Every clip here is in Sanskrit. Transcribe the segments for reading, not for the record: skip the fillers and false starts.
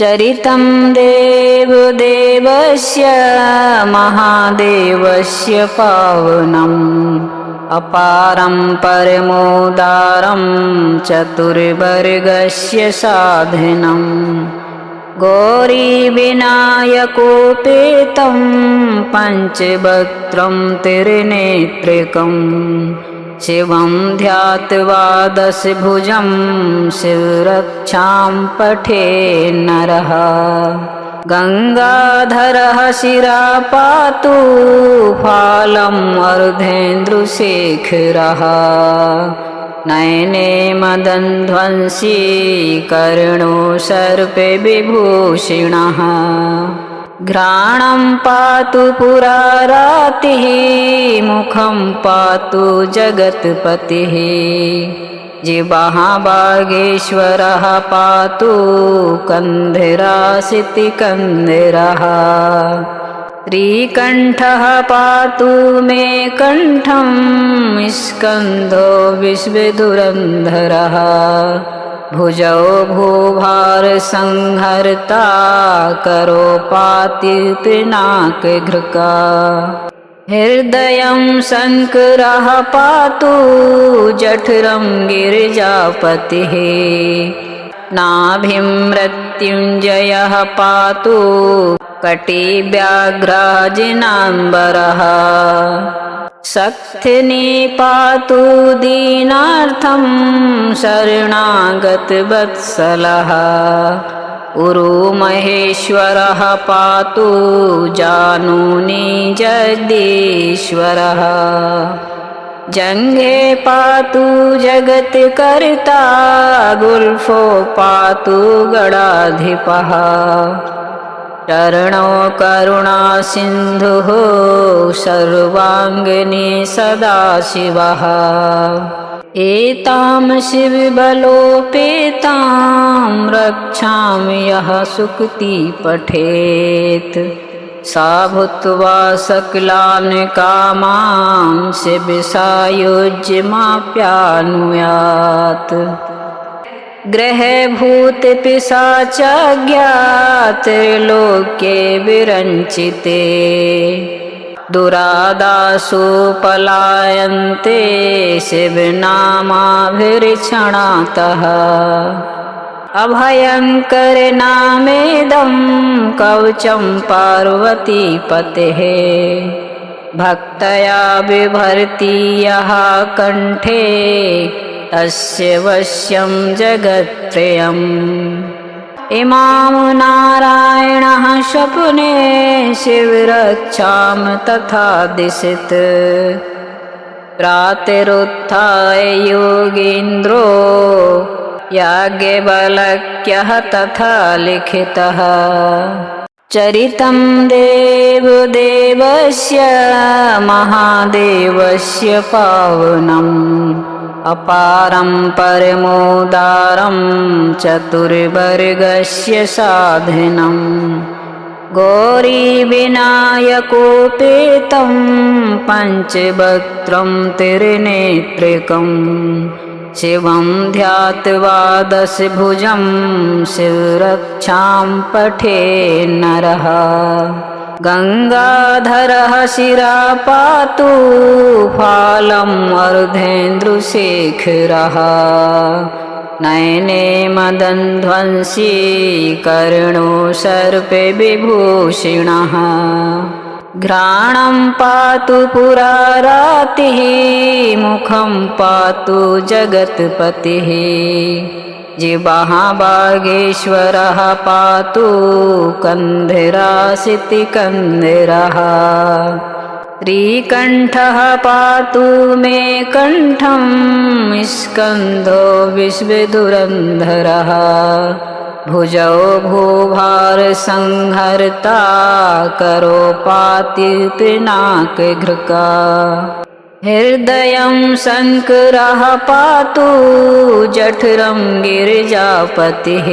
चरितं देवदेवस्य महादेवस्य पावनम् अपारं परमोदारं चतुर्वर्गस्य साधनम् गौरीविनायकोपेतं पञ्चवक्त्रं त्रिनेत्रिकम् शिवं ध्यात्वा दशभुजं शिवरक्षां पठेन् नरः गंगाधरः शिरा पातु फालम् अर्धेन्दुशेखरः नयने मदनध्वंसी कर्णो सर्पे विभूषिणः घ्राणं पातु पुरारातिः मुखं पातु जगत्पतिः जिह्वा बागेश्वरः पातु कन्धरासितिकन्धरः त्रिकण्ठः पातु मे कण्ठं स्कन्धो विश्वधुरन्धरः भुजौ भूभारसंहर्ता करो पाति पिनाकघृका हृदयं शङ्करः पातु जठरं गिरिजापतिः नाभिं मृत्युञ्जयः पातु कटिव्याघ्राजिनाम्बरः शक्तिनी पातु दीनार्थं शरणागतवत्सलः उरुमहेश्वरः पातु जानुनी जगदीश्वरः जङ्घे पातु जगत्कर्ता गुल्फो पातु गणाधिपः चरणो करुणासिन्धुः सर्वाङ्गिनी सदाशिवः एतां शिवबलोपेतां रक्षामि यः सुकृति पठेत् सा भूत्वा सकलान् कामां शिवसायुज्यमाप्यानुयात् ग्रहभूत पिशाचाज्ञात लोके विरञ्चिते दुरादासु पलायन्ते शिवनामाभिरक्षणातः अभयङ्करनामेदं कवचं पार्वतीपतेः भक्तया बिभर्ति यः कण्ठे तस्य वश्यं जगत्त्रयम् इमां नारायणः स्वप्ने शिवरक्षां तथा दिशत् प्रातरुत्थाय योगीन्द्रो याज्ञवल्क्यः तथा लिखितः चरितं देवदेवस्य महादेवस्य पावनम् अपारं परमोदारं चतुर्वर्गस्य साधनम् गौरीविनायकोपेतं पञ्चवक्त्रं त्रिनेत्रिकम् शिवं ध्यात्वा दशभुजं शिवरक्षां पठेन् नरः गंगाधरः शिरा पातु फालम् अर्धेन्दुशेखरः नयने मदनध्वंसी कर्णो सर्पे विभूषिणः घ्राणं पातु पुरारातिः मुखं पातु जगत्पतिः जिह्वा बागेश्वरः पातु कन्धरासितिकन्धरः त्रिकण्ठः पातु मे कण्ठं स्कन्धो विश्वधुरन्धरः भुजौ भूभारसंहर्ता करो पाति पिनाकघृका हृदयं शङ्करः पातु जठरं गिरिजापतिः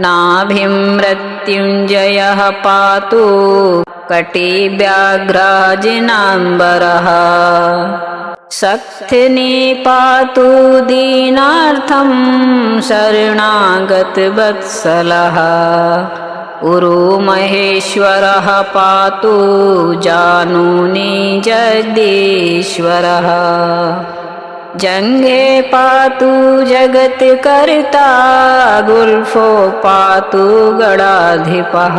नाभिं मृत्युञ्जयः पातु कटिव्याघ्राजिनाम्बरः शक्तिनी पातु दीनार्थं शरणागतवत्सलः उरुमहेश्वरः पातु जानुनी जगदीश्वरः जङ्घे पातु जगत्कर्ता गुल्फो पातु गणाधिपः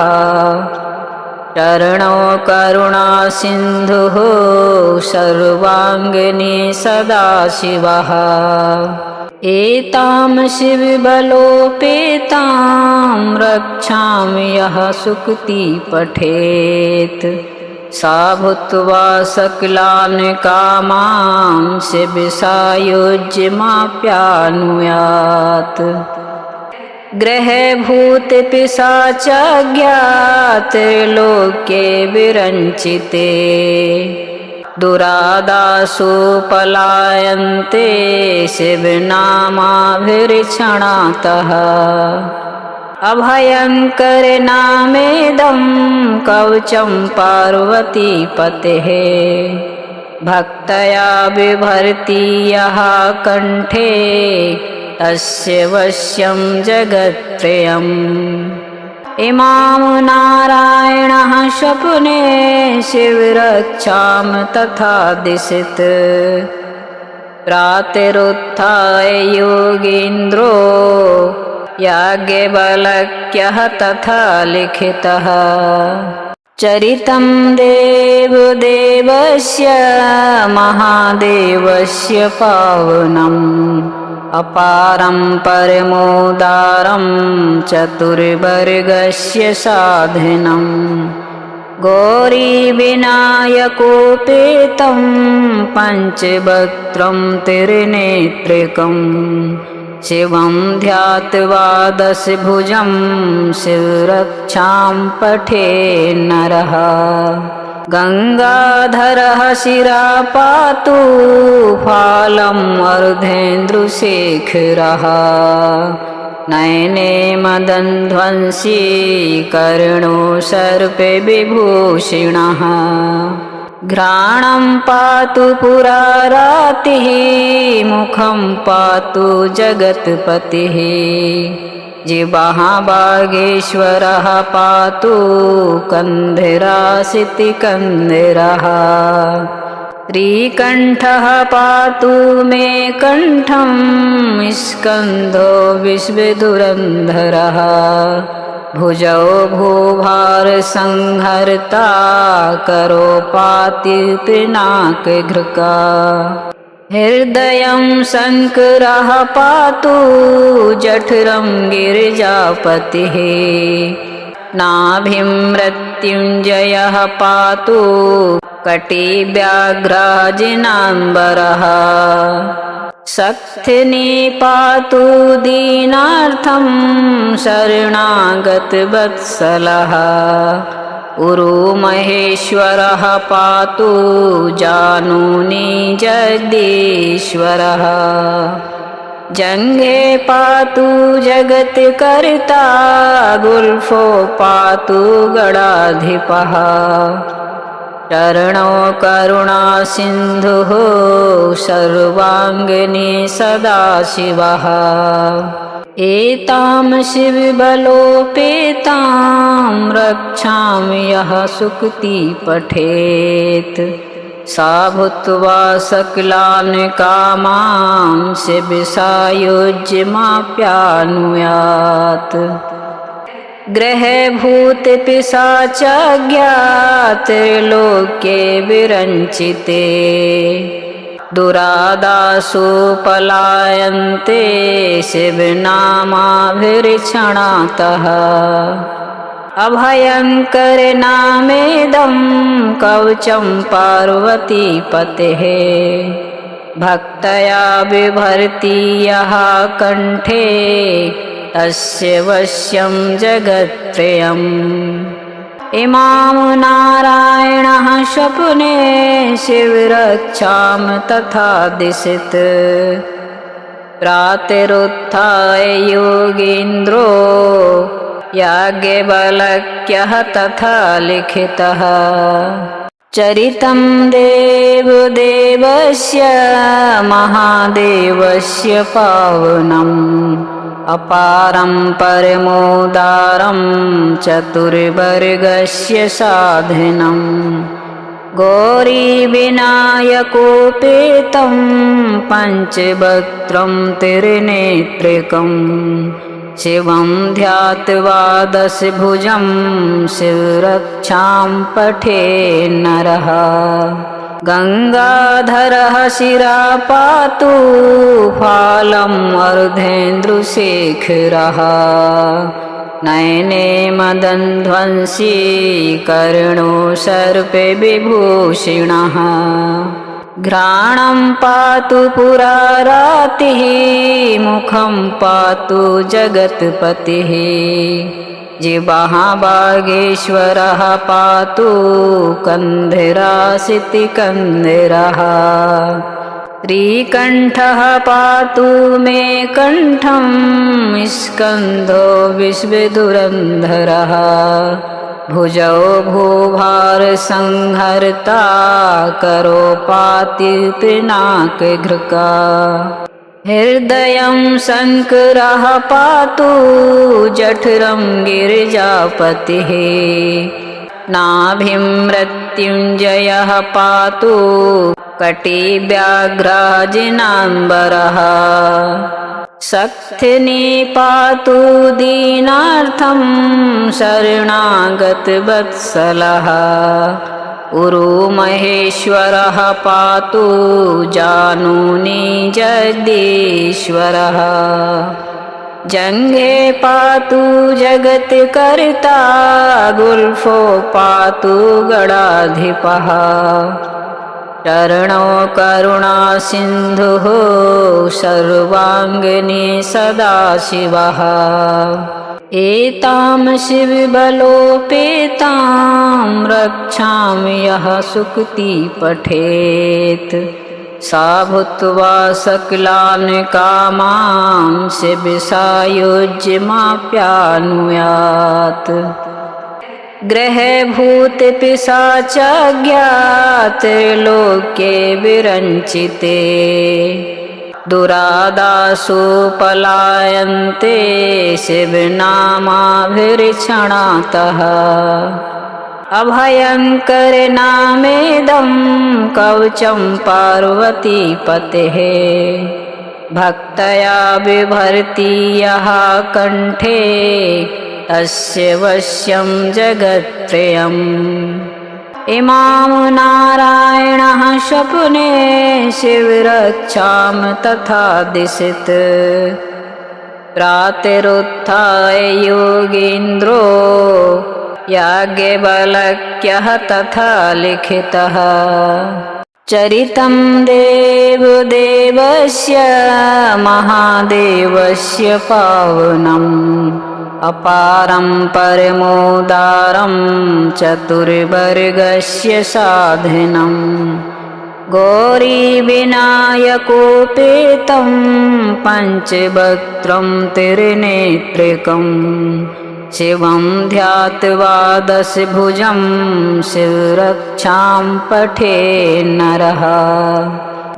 चरणो करुणा सिन्धुः सर्वाङ्गिनी सदाशिवः एतां शिवबलोपेतां रक्षामि यः सुकृति पठेत् सा भूत्वा सकलान् कामांश्च विषायुज्यमाप्यानुयात् ग्रहभूतपिशाचज्ञातलोके विरञ्चिते दुरादासु पलायन्ते शिवनामाभिरक्षणातः अभयङ्करनामेदं कवचं पार्वतीपतेः भक्तया बिभर्ति यः कण्ठे तस्य वश्यं जगत्त्रयम् इमां नारायणः स्वप्ने शिवरक्षां तथा दिशत् प्रातरुत्थाय योगीन्द्रो याज्ञवल्क्यः तथा लिखितः चरितं देवदेवस्य महादेवस्य पावनम् अपारं परमोदारं चतुर्वर्गस्य साधनं गौरीविनायकोपेतं पञ्चवक्त्रं त्रिनेत्रिकं शिवं ध्यात्वा दशभुजं शिवरक्षां पठेन्नरः गंगाधरः शिरा पातु फालम् अर्धेन्दुशेखरः नयने मदनध्वंसी कर्णो सर्पे विभूषिणः घ्राणं पातु पुरारातिः मुखं पातु जगत्पतिः जिह्वा बागेश्वरः पातु कन्धरासितिकन्धरः त्रिकण्ठः पातु मे कण्ठं स्कन्धो विश्वधुरन्धरः भुजौ भूभारसंहर्ता करो पाति पिनाकघृका हृदयं शङ्करः पातु जठरं गिरिजापतिः नाभिं मृत्युञ्जयः पातु कटिव्याघ्राजिनाम्बरः शक्तिनी पातु दीनार्थं शरणागतवत्सलः उरुमहेश्वरः पातु जानुनी जगदीश्वरः जङ्घे पातु जगत्कर्ता गुल्फो पातु गणाधिपः चरणो करुणा सिन्धुः सर्वाङ्गिनी सदाशिवः एतां शिवबलोपेतां रक्षामि यः सुकृति पठेत् सा भूत्वा सकलान् कामांश्च विषायुज्यमाप्यानुयात् ग्रहभूतपिशाचज्ञातलोके विरञ्चिते दुरादासु पलायन्ते शिवनामाभिरक्षणातः अभयङ्करनामेदं कवचं पार्वतीपतेः भक्तया बिभर्ति यः कण्ठे तस्य वश्यं जगत्त्रयम् इमां नारायणः स्वप्ने शिवरक्षां तथा दिशत् प्रातरुत्थाय योगीन्द्रो याज्ञवल्क्यः तथा लिखितः चरितं देवदेवस्य महादेवस्य पावनम् अपारं परमोदारं चतुर्वर्गस्य साधनम् गौरीविनायकोपेतं पञ्चवक्त्रं त्रिनेत्रिकम् शिवं ध्यात्वा दशभुजं शिवरक्षां पठेन् नरः गंगाधरः शिरा पातु फालम् अर्धेन्दुशेखरः नयने मदनध्वंसी कर्णो सर्पे विभूषिणः घ्राणं पातु पुरारातिः मुखं पातु जगत्पतिः जिह्वा बागेश्वरः पातु कन्धरासितिकन्धरः श्रीकण्ठः पातु मे कण्ठं स्कन्धो विश्वधुरन्धरः भुजौ भूभारसंहर्ता करो पाति पिनाकघृका हृदयं शङ्करः पातु जठरं गिरिजापतिः नाभिं मृत्युञ्जयः पातु कटिव्याघ्राजिनाम्बरः शक्तिनी पातु दीनार्थं शरणागतवत्सलः उरुमहेश्वरः पातु जानुनी जगदीश्वरः जङ्घे पातु जगत्कर्ता गुल्फो पातु गणाधिपः चरणो करुणा सिन्धुः सर्वाङ्गिनी सदाशिवः एतां शिवबलोपेतां रक्षामि यः सुकृति पठेत् सा भूत्वा सकलान् कामान् शिवसायुज्यमाप्यानुयात् ग्रहभूतपिशाचाज्ञात्रिलोके विरञ्चिते दुरादासु पलायन्ते शिवनामाभिर्क्षणातः अभयङ्करनामेदं कवचं पार्वतीपतेः भक्तया बिभर्ति यः कण्ठे तस्य वश्यं जगत्त्रयम् इमां नारायणः स्वप्ने शिवरक्षां तथा दिशत् प्रातरुत्थाय योगीन्द्रो याज्ञवल्क्यः तथा लिखितः चरितं देवदेवस्य महादेवस्य पावनम् अपारं परमोदारं चतुर्वर्गस्य साधनम् गौरीविनायकोपेतं पञ्चवक्त्रं त्रिनेत्रिकम् शिवं ध्यात्वा दशभुजं शिवरक्षां पठेन् नरः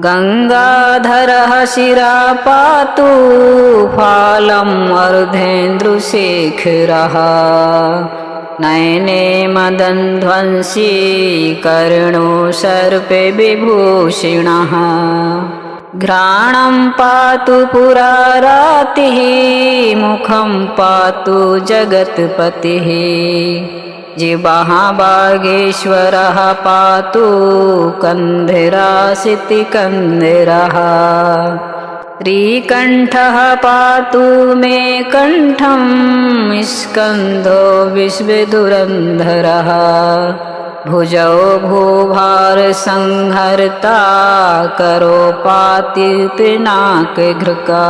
गंगाधरः शिरा पातु फालम् अर्धेन्दुशेखरः नयने मदनध्वंसी कर्णो सर्पे विभूषिणः घ्राणं पातु पुरारातिः मुखं पातु जगत्पतिः जिह्वा बागेश्वरः पातु कन्धरासितिकन्धरः श्रीकण्ठः पातु मे कण्ठं स्कन्धो विश्वधुरन्धरः भुजौ भूभारसंहर्ता करो पाति पिनाकघृका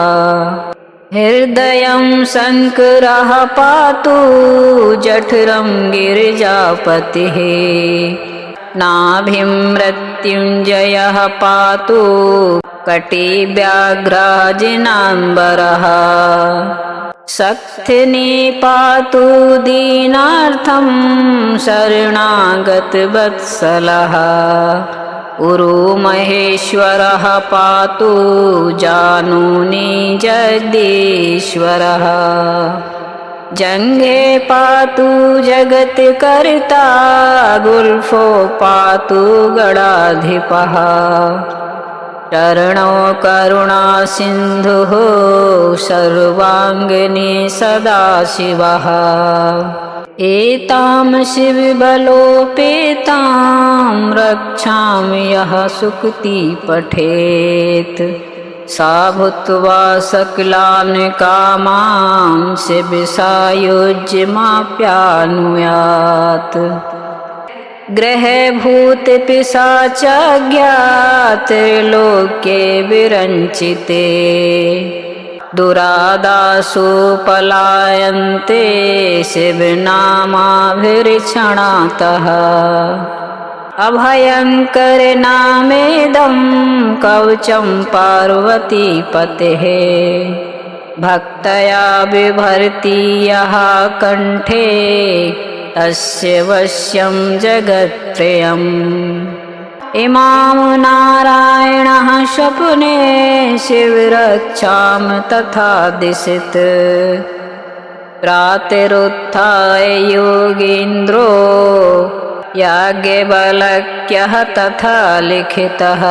हृदयं शङ्करः पातु जठरं गिरिजापतिः नाभिं मृत्युञ्जयः पातु कटिव्याघ्राजिनाम्बरः शक्तिनी पातु दीनार्थं शरणागतवत्सलः उरु महेश्वरः पातु जानुनी जगदीश्वरः जंघे पातु जगत्कर्ता गुल्फो पातु गणाधिपः चरणो करुणा सिन्धुः सर्वांगिनी सदाशिवः एतां शिवबलोपेतां रक्षामि यः सुकृति पठेत् सा भूत्वा सकलान् कामां शिवसायुज्यमाप्यानुयात् ग्रहे भूत पिशाचाज्ञात लोके विरञ्चिते दुरादासु पलायन्ते शिवनामाभिर्क्षणातः अभयंकर नामेदं कवचं पार्वतीपतेः भक्तया बिभर्ति यः कंठे तस्य वश्यं जगत्त्रयम् इमां नारायणः स्वप्ने शिवरक्षां तथा दिशत् प्रातरुत्थाय योगीन्द्रो याज्ञवल्क्यः तथा लिखितः।